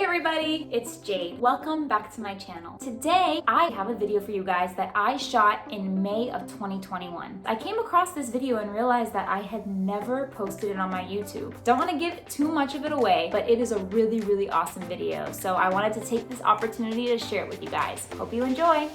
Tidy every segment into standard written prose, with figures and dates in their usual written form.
everybody, it's Jade. Welcome back to my channel. Today, I have a video for you guys that I shot in May of 2021. I came across this video and realized that I had never posted it on my YouTube. Don't want to give too much of it away, but it is a really awesome video. So I wanted to take this opportunity to share it with you guys. Hope you enjoy.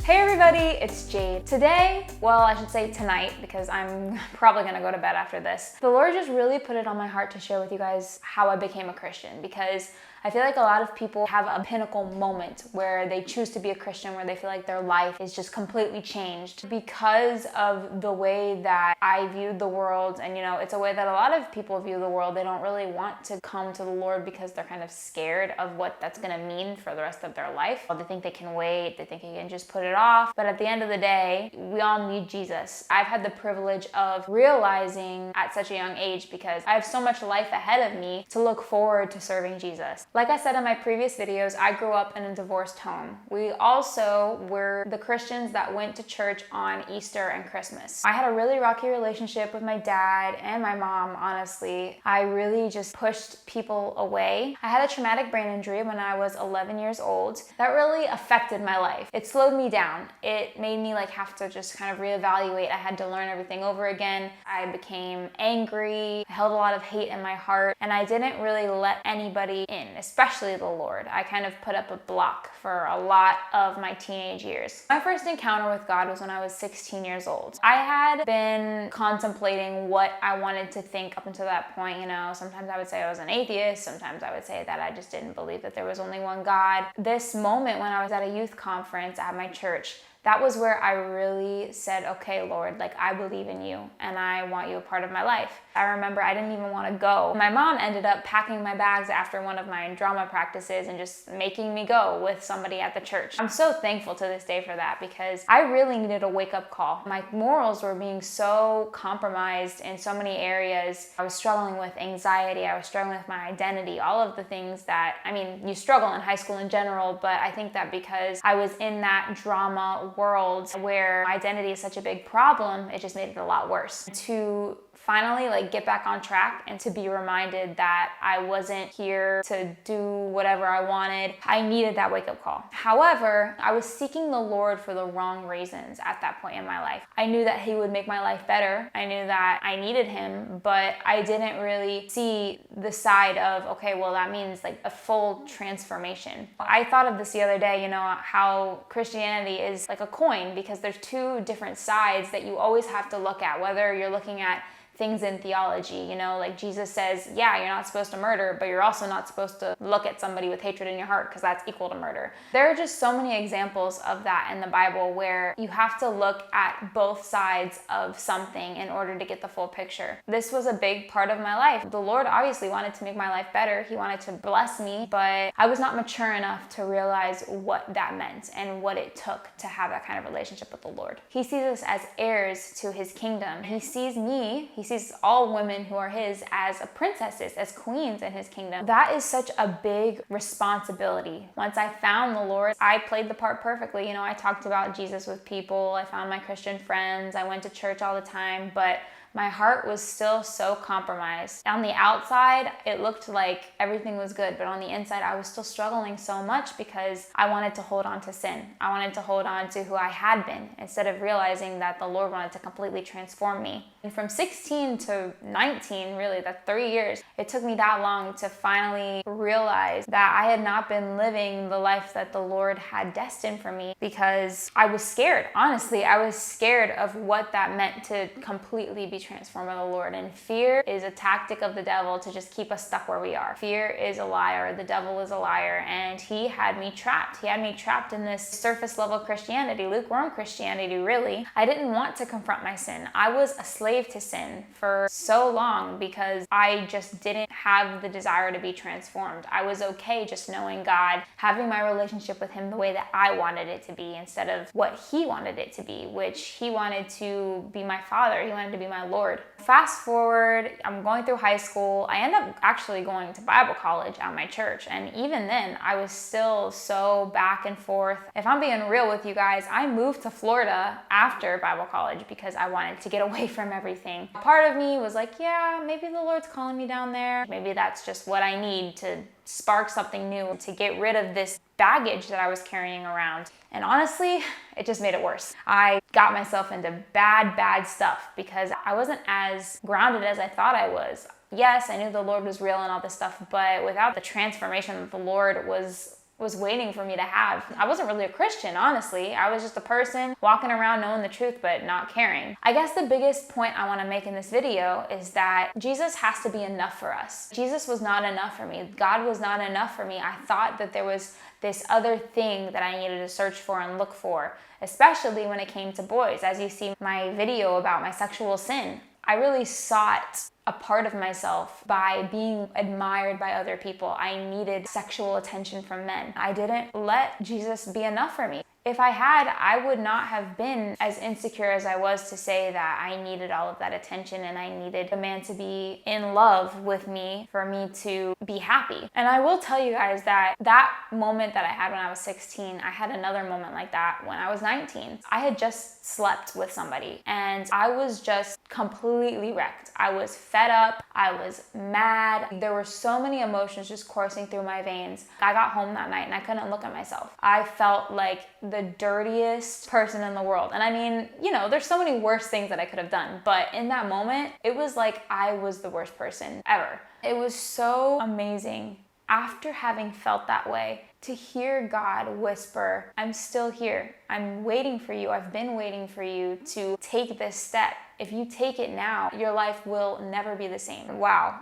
Hey everybody, it's Jade. Today, well, I should say tonight, because I'm probably gonna go to bed after this. The Lord just really put it on my heart to share with you guys how I became a Christian, because I feel like a lot of people have a pinnacle moment where they choose to be a Christian, where they feel like their life is just completely changed because of the way that I viewed the world. And it's a way that a lot of people view the world. They don't really want to come to the Lord because they're kind of scared of what that's gonna mean for the rest of their life. They think they can wait, they think they can just put it off. But at the end of the day, we all need Jesus. I've had the privilege of realizing at such a young age, because I have so much life ahead of me, to look forward to serving Jesus. Like I said in my previous videos, I grew up in a divorced home. We also were the Christians that went to church on Easter and Christmas. I had a really rocky relationship with my dad and my mom, honestly. I really just pushed people away. I had a traumatic brain injury when I was 11 years old. That really affected my life. It slowed me down. It made me have to just kind of reevaluate. I had to learn everything over again. I became angry. I held a lot of hate in my heart, and I didn't really let anybody in, especially the Lord. I kind of put up a block for a lot of my teenage years. My first encounter with God was when I was 16 years old. I had been contemplating what I wanted to think up until that point. Sometimes I would say I was an atheist. Sometimes I would say that I just didn't believe that there was only one God. This moment when I was at a youth conference at my church, that was where I really said, okay, Lord, I believe in you and I want you a part of my life. I remember I didn't even want to go. My mom ended up packing my bags after one of my drama practices and just making me go with somebody at the church. I'm so thankful to this day for that, because I really needed a wake-up call. My morals were being so compromised in so many areas. I was struggling with anxiety. I was struggling with my identity, all of the things that, you struggle in high school in general, but I think that because I was in that drama world where identity is such a big problem, it just made it a lot worse. To finally get back on track and to be reminded that I wasn't here to do whatever I wanted, I needed that wake-up call. However, I was seeking the Lord for the wrong reasons at that point in my life. I knew that He would make my life better. I knew that I needed Him, but I didn't really see the side of, okay, well, that means a full transformation. I thought of this the other day, how Christianity is like a coin, because there's two different sides that you always have to look at, whether you're looking at things in theology, Jesus says, yeah, you're not supposed to murder, but you're also not supposed to look at somebody with hatred in your heart, because that's equal to murder. There are just so many examples of that in the Bible where you have to look at both sides of something in order to get the full picture. This was a big part of my life. The Lord obviously wanted to make my life better. He wanted to bless me, but I was not mature enough to realize what that meant and what it took to have that kind of relationship with the Lord. He sees us as heirs to His kingdom. He sees me, He sees all women who are His as princesses, as queens in His kingdom. That is such a big responsibility. Once I found the Lord, I played the part perfectly. I talked about Jesus with people. I found my Christian friends. I went to church all the time, but my heart was still so compromised. On the outside, it looked like everything was good, but on the inside, I was still struggling so much because I wanted to hold on to sin. I wanted to hold on to who I had been, instead of realizing that the Lord wanted to completely transform me. And from 16 to 19, really, that's 3 years, it took me that long to finally realize that I had not been living the life that the Lord had destined for me, because I was scared. Honestly, I was scared of what that meant to completely be transformed by the Lord. And fear is a tactic of the devil to just keep us stuck where we are. Fear is a liar. The devil is a liar. And he had me trapped. He had me trapped in this surface level Christianity, lukewarm Christianity, really. I didn't want to confront my sin. I was a slave to sin for so long because I just didn't have the desire to be transformed. I was okay just knowing God, having my relationship with Him the way that I wanted it to be, instead of what He wanted it to be, which He wanted to be my Father. He wanted to be my Lord. Fast forward, I'm going through high school. I end up actually going to Bible college at my church. And even then, I was still so back and forth. If I'm being real with you guys, I moved to Florida after Bible college because I wanted to get away from everything. Part of me was like, yeah, maybe the Lord's calling me down there. Maybe that's just what I need to spark something new, to get rid of this baggage that I was carrying around. And honestly, it just made it worse. I got myself into bad stuff because I wasn't as grounded as I thought I was. Yes, I knew the Lord was real and all this stuff, but without the transformation that the Lord was waiting for me to have, I wasn't really a Christian, honestly. I was just a person walking around knowing the truth but not caring. I guess the biggest point I want to make in this video is that Jesus has to be enough for us. Jesus was not enough for me. God was not enough for me. I thought that there was this other thing that I needed to search for and look for, especially when it came to boys. As you see my video about my sexual sin, I really sought a part of myself by being admired by other people. I needed sexual attention from men. I didn't let Jesus be enough for me. If I had, I would not have been as insecure as I was to say that I needed all of that attention and I needed a man to be in love with me for me to be happy. And I will tell you guys that moment that I had when I was 16, I had another moment like that when I was 19. I had just slept with somebody and I was just completely wrecked. I was fed up. I was mad. There were so many emotions just coursing through my veins. I got home that night and I couldn't look at myself. I felt like the dirtiest person in the world. And I mean, you know, there's so many worse things that I could have done, but in that moment, it was like I was the worst person ever. It was so amazing after having felt that way to hear God whisper, "I'm still here. I'm waiting for you. I've been waiting for you to take this step. If you take it now, your life will never be the same." Wow.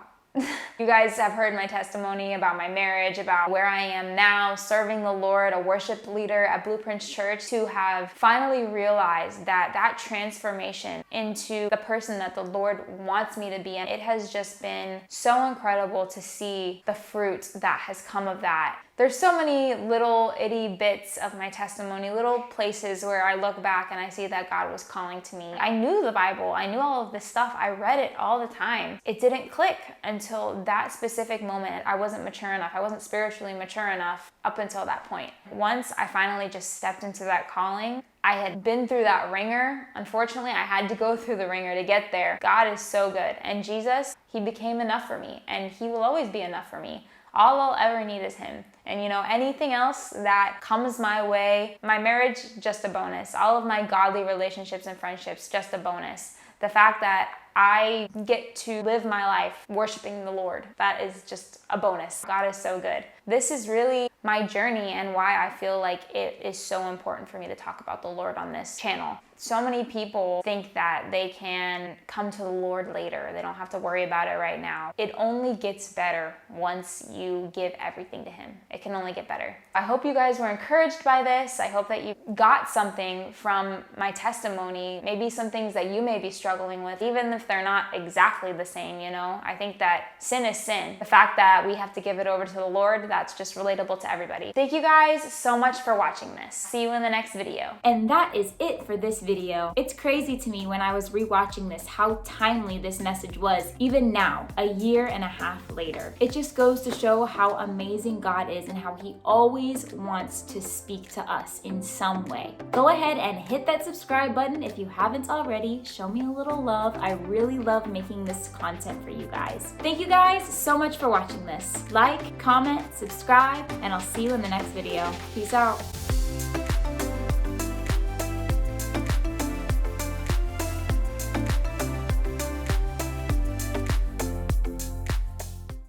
You guys have heard my testimony about my marriage, about where I am now, serving the Lord, a worship leader at Blueprints Church, to have finally realized that transformation into the person that the Lord wants me to be. And it has just been so incredible to see the fruit that has come of that. There's so many little itty bits of my testimony, little places where I look back and I see that God was calling to me. I knew the Bible. I knew all of this stuff. I read it all the time. It didn't click until that specific moment. I wasn't mature enough. I wasn't spiritually mature enough up until that point. Once I finally just stepped into that calling, I had been through that ringer. Unfortunately, I had to go through the ringer to get there. God is so good. And Jesus, he became enough for me, and he will always be enough for me. All I'll ever need is him. And you know, anything else that comes my way, my marriage, just a bonus. All of my godly relationships and friendships, just a bonus. The fact that I get to live my life worshiping the Lord, that is just a bonus. God is so good. This is really my journey and why I feel like it is so important for me to talk about the Lord on this channel. So many people think that they can come to the Lord later. They don't have to worry about it right now. It only gets better once you give everything to him. It can only get better. I hope you guys were encouraged by this. I hope that you got something from my testimony, maybe some things that you may be struggling with, even if they're not exactly the same, you know? I think that sin is sin. The fact that we have to give it over to the Lord, that's just relatable to everybody. Thank you guys so much for watching this. See you in the next video. And that is it for this video. It's crazy to me when I was rewatching this how timely this message was, even now, a year and a half later. It just goes to show how amazing God is and how he always wants to speak to us in some way. Go ahead and hit that subscribe button if you haven't already. Show me a little love. I really love making this content for you guys. Thank you guys so much for watching this. Like, comment, subscribe, and I'll see you in the next video. Peace out.